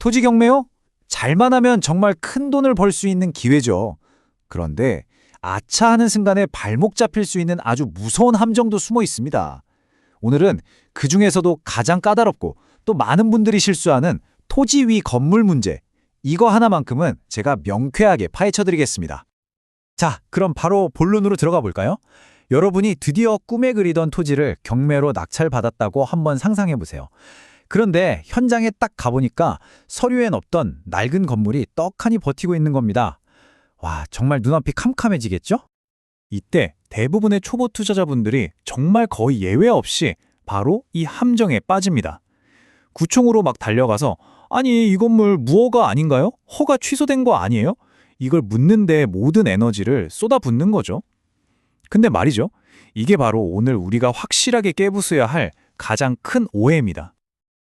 토지 경매요? 잘만 하면 정말 큰 돈을 벌 수 있는 기회죠. 그런데 아차 하는 순간에 발목 잡힐 수 있는 아주 무서운 함정도 숨어 있습니다. 오늘은 그 중에서도 가장 까다롭고 또 많은 분들이 실수하는 토지 위 건물 문제, 이거 하나만큼은 제가 명쾌하게 파헤쳐드리겠습니다. 자, 그럼 바로 본론으로 들어가 볼까요? 여러분이 드디어 꿈에 그리던 토지를 경매로 낙찰받았다고 한번 상상해 보세요. 그런데 현장에 딱 가보니까 서류엔 없던 낡은 건물이 떡하니 버티고 있는 겁니다. 와, 정말 눈앞이 캄캄해지겠죠? 이때 대부분의 초보 투자자분들이 정말 거의 예외 없이 바로 이 함정에 빠집니다. 구청으로 막 달려가서 아니, 이 건물 무허가 아닌가요? 허가 취소된 거 아니에요? 이걸 묻는데 모든 에너지를 쏟아붓는 거죠. 근데 말이죠. 이게 바로 오늘 우리가 확실하게 깨부숴야 할 가장 큰 오해입니다.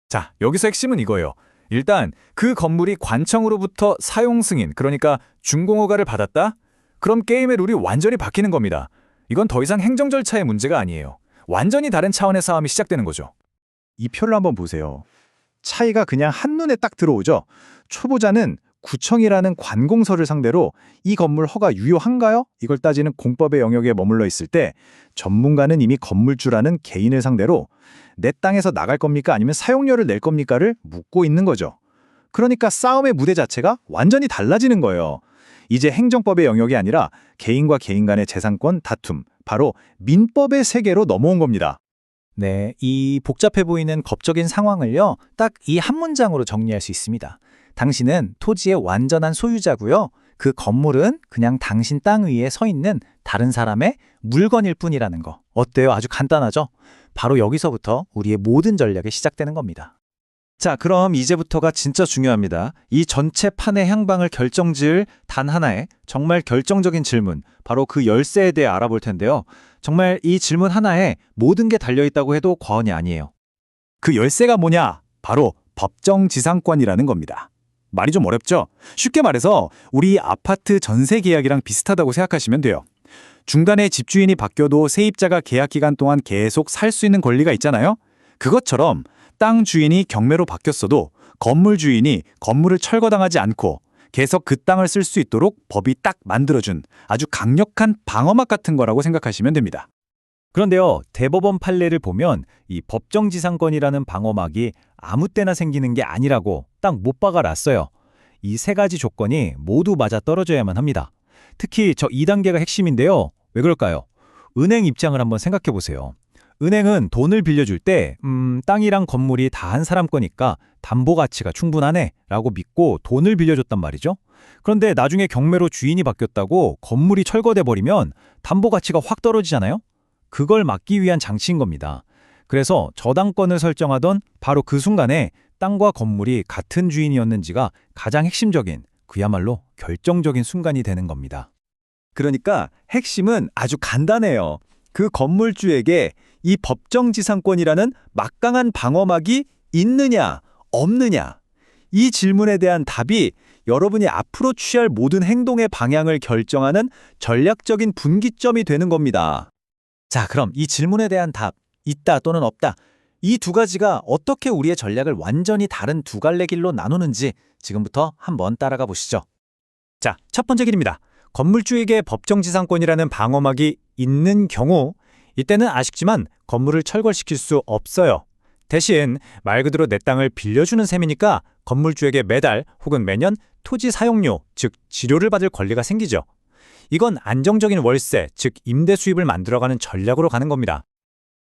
자, 여기서 핵심은 이거예요. 일단 그 건물이 관청으로부터 사용 승인, 그러니까 준공허가를 받았다? 그럼 게임의 룰이 완전히 바뀌는 겁니다. 이건 더 이상 행정 절차의 문제가 아니에요. 완전히 다른 차원의 싸움이 시작되는 거죠. 이 표를 한번 보세요. 차이가 그냥 한눈에 딱 들어오죠. 초보자는 구청이라는 관공서를 상대로 이 건물 허가 유효한가요? 이걸 따지는 공법의 영역에 머물러 있을 때, 전문가는 이미 건물주라는 개인을 상대로 내 땅에서 나갈 겁니까? 아니면 사용료를 낼 겁니까?를 묻고 있는 거죠. 그러니까 싸움의 무대 자체가 완전히 달라지는 거예요. 이제 행정법의 영역이 아니라 개인과 개인 간의 재산권 다툼, 바로 민법의 세계로 넘어온 겁니다. 네, 이 복잡해 보이는 법적인 상황을요, 딱 이 한 문장으로 정리할 수 있습니다. 당신은 토지의 완전한 소유자고요. 그 건물은 그냥 당신 땅 위에 서 있는 다른 사람의 물건일 뿐이라는 거. 어때요? 아주 간단하죠? 바로 여기서부터 우리의 모든 전략이 시작되는 겁니다. 자, 그럼 이제부터가 진짜 중요합니다. 이 전체 판의 향방을 결정지을 단 하나의 정말 결정적인 질문, 바로 그 열쇠에 대해 알아볼 텐데요. 정말 이 질문 하나에 모든 게 달려있다고 해도 과언이 아니에요. 그 열쇠가 뭐냐? 바로 법정지상권이라는 겁니다. 말이 좀 어렵죠? 쉽게 말해서 우리 아파트 전세 계약이랑 비슷하다고 생각하시면 돼요. 중간에 집주인이 바뀌어도 세입자가 계약 기간 동안 계속 살 수 있는 권리가 있잖아요. 그것처럼 땅 주인이 경매로 바뀌었어도 건물 주인이 건물을 철거당하지 않고 계속 그 땅을 쓸 수 있도록 법이 딱 만들어준 아주 강력한 방어막 같은 거라고 생각하시면 됩니다. 그런데요, 대법원 판례를 보면 이 법정지상권이라는 방어막이 아무 때나 생기는 게 아니라고 딱 못 박아놨어요. 이 세 가지 조건이 모두 맞아떨어져야만 합니다. 특히 저 2단계가 핵심인데요. 왜 그럴까요? 은행 입장을 한번 생각해 보세요. 은행은 돈을 빌려줄 때 땅이랑 건물이 다 한 사람 거니까 담보 가치가 충분하네 라고 믿고 돈을 빌려줬단 말이죠. 그런데 나중에 경매로 주인이 바뀌었다고 건물이 철거돼 버리면 담보 가치가 확 떨어지잖아요. 그걸 막기 위한 장치인 겁니다. 그래서 저당권을 설정하던 바로 그 순간에 땅과 건물이 같은 주인이었는지가 가장 핵심적인, 그야말로 결정적인 순간이 되는 겁니다. 그러니까 핵심은 아주 간단해요. 그 건물주에게 이 법정지상권이라는 막강한 방어막이 있느냐, 없느냐. 이 질문에 대한 답이 여러분이 앞으로 취할 모든 행동의 방향을 결정하는 전략적인 분기점이 되는 겁니다. 자, 그럼 이 질문에 대한 답, 있다 또는 없다. 이 두 가지가 어떻게 우리의 전략을 완전히 다른 두 갈래 길로 나누는지 지금부터 한번 따라가 보시죠. 자, 첫 번째 길입니다. 건물주에게 법정지상권이라는 방어막이 있는 경우, 이때는 아쉽지만 건물을 철거시킬 수 없어요. 대신 말 그대로 내 땅을 빌려주는 셈이니까 건물주에게 매달 혹은 매년 토지 사용료, 즉 지료를 받을 권리가 생기죠. 이건 안정적인 월세, 즉 임대 수입을 만들어가는 전략으로 가는 겁니다.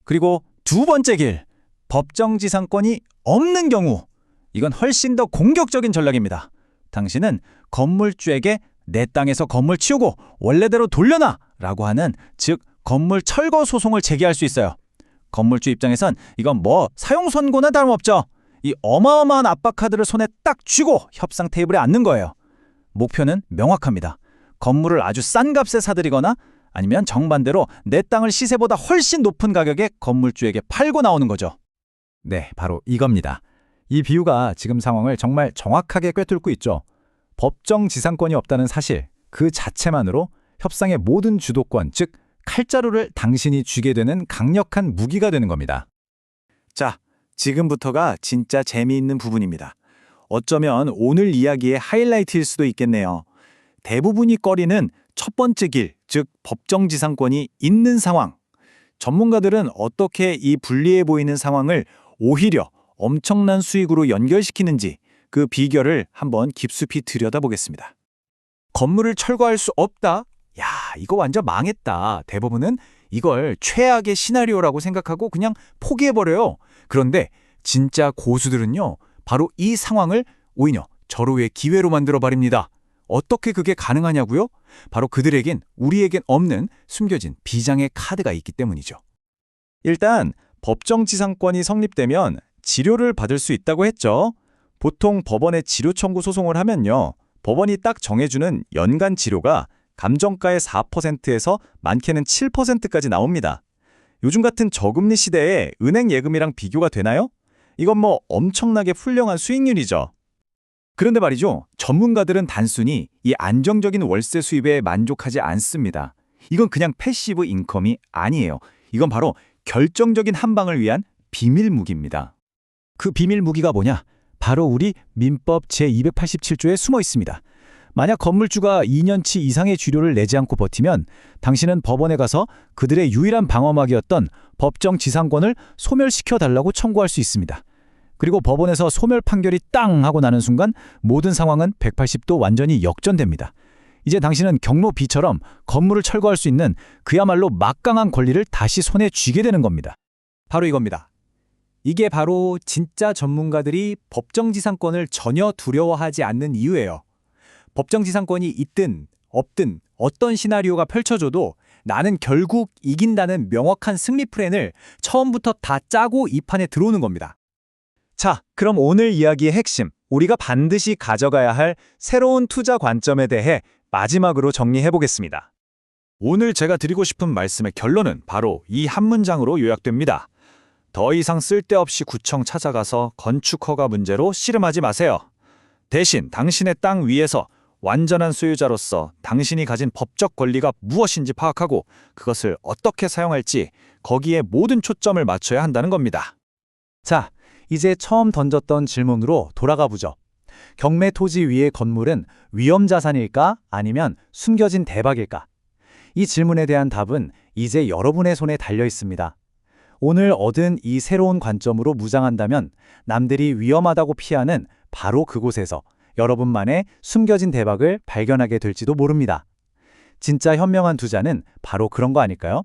그리고 두 번째 길, 법정지상권이 없는 경우, 이건 훨씬 더 공격적인 전략입니다. 당신은 건물주에게 내 땅에서 건물 치우고 원래대로 돌려놔! 라고 하는, 즉 건물 철거 소송을 제기할 수 있어요. 건물주 입장에선 이건 뭐 사용 선고나 다름없죠. 이 어마어마한 압박 카드를 손에 딱 쥐고 협상 테이블에 앉는 거예요. 목표는 명확합니다. 건물을 아주 싼 값에 사들이거나 아니면 정반대로 내 땅을 시세보다 훨씬 높은 가격에 건물주에게 팔고 나오는 거죠. 네, 바로 이겁니다. 이 비유가 지금 상황을 정말 정확하게 꿰뚫고 있죠. 법정지상권이 없다는 사실, 그 자체만으로 협상의 모든 주도권, 즉 칼자루를 당신이 쥐게 되는 강력한 무기가 되는 겁니다. 자, 지금부터가 진짜 재미있는 부분입니다. 어쩌면 오늘 이야기의 하이라이트일 수도 있겠네요. 대부분이 꺼리는 첫 번째 길, 즉 법정지상권이 있는 상황. 전문가들은 어떻게 이 불리해 보이는 상황을 오히려 엄청난 수익으로 연결시키는지 그 비결을 한번 깊숙이 들여다보겠습니다. 건물을 철거할 수 없다? 야, 이거 완전 망했다. 대부분은 이걸 최악의 시나리오라고 생각하고 그냥 포기해버려요. 그런데 진짜 고수들은요, 바로 이 상황을 오히려 절호의 기회로 만들어버립니다. 어떻게 그게 가능하냐고요? 바로 그들에겐 우리에겐 없는 숨겨진 비장의 카드가 있기 때문이죠. 일단 법정지상권이 성립되면 치료를 받을 수 있다고 했죠. 보통 법원에 치료 청구 소송을 하면요, 법원이 딱 정해주는 연간 치료가 감정가의 4%에서 많게는 7%까지 나옵니다. 요즘 같은 저금리 시대에 은행 예금이랑 비교가 되나요? 이건 뭐 엄청나게 훌륭한 수익률이죠. 그런데 말이죠, 전문가들은 단순히 이 안정적인 월세 수입에 만족하지 않습니다. 이건 그냥 패시브 인컴이 아니에요. 이건 바로 결정적인 한 방을 위한 비밀 무기입니다. 그 비밀 무기가 뭐냐? 바로 우리 민법 제287조에 숨어 있습니다. 만약 건물주가 2년치 이상의 주료를 내지 않고 버티면 당신은 법원에 가서 그들의 유일한 방어막이었던 법정지상권을 소멸시켜달라고 청구할 수 있습니다. 그리고 법원에서 소멸 판결이 땅 하고 나는 순간 모든 상황은 180도 완전히 역전됩니다. 이제 당신은 경로 B처럼 건물을 철거할 수 있는 그야말로 막강한 권리를 다시 손에 쥐게 되는 겁니다. 바로 이겁니다. 이게 바로 진짜 전문가들이 법정지상권을 전혀 두려워하지 않는 이유예요. 법정지상권이 있든 없든 어떤 시나리오가 펼쳐져도 나는 결국 이긴다는 명확한 승리 플랜을 처음부터 다 짜고 이 판에 들어오는 겁니다. 자, 그럼 오늘 이야기의 핵심, 우리가 반드시 가져가야 할 새로운 투자 관점에 대해 마지막으로 정리해 보겠습니다. 오늘 제가 드리고 싶은 말씀의 결론은 바로 이 한 문장으로 요약됩니다. 더 이상 쓸데없이 구청 찾아가서 건축 허가 문제로 씨름하지 마세요. 대신 당신의 땅 위에서 완전한 소유자로서 당신이 가진 법적 권리가 무엇인지 파악하고 그것을 어떻게 사용할지 거기에 모든 초점을 맞춰야 한다는 겁니다. 자, 이제 처음 던졌던 질문으로 돌아가 보죠. 경매 토지 위의 건물은 위험 자산일까? 아니면 숨겨진 대박일까? 이 질문에 대한 답은 이제 여러분의 손에 달려 있습니다. 오늘 얻은 이 새로운 관점으로 무장한다면 남들이 위험하다고 피하는 바로 그곳에서 여러분만의 숨겨진 대박을 발견하게 될지도 모릅니다. 진짜 현명한 투자는 바로 그런 거 아닐까요?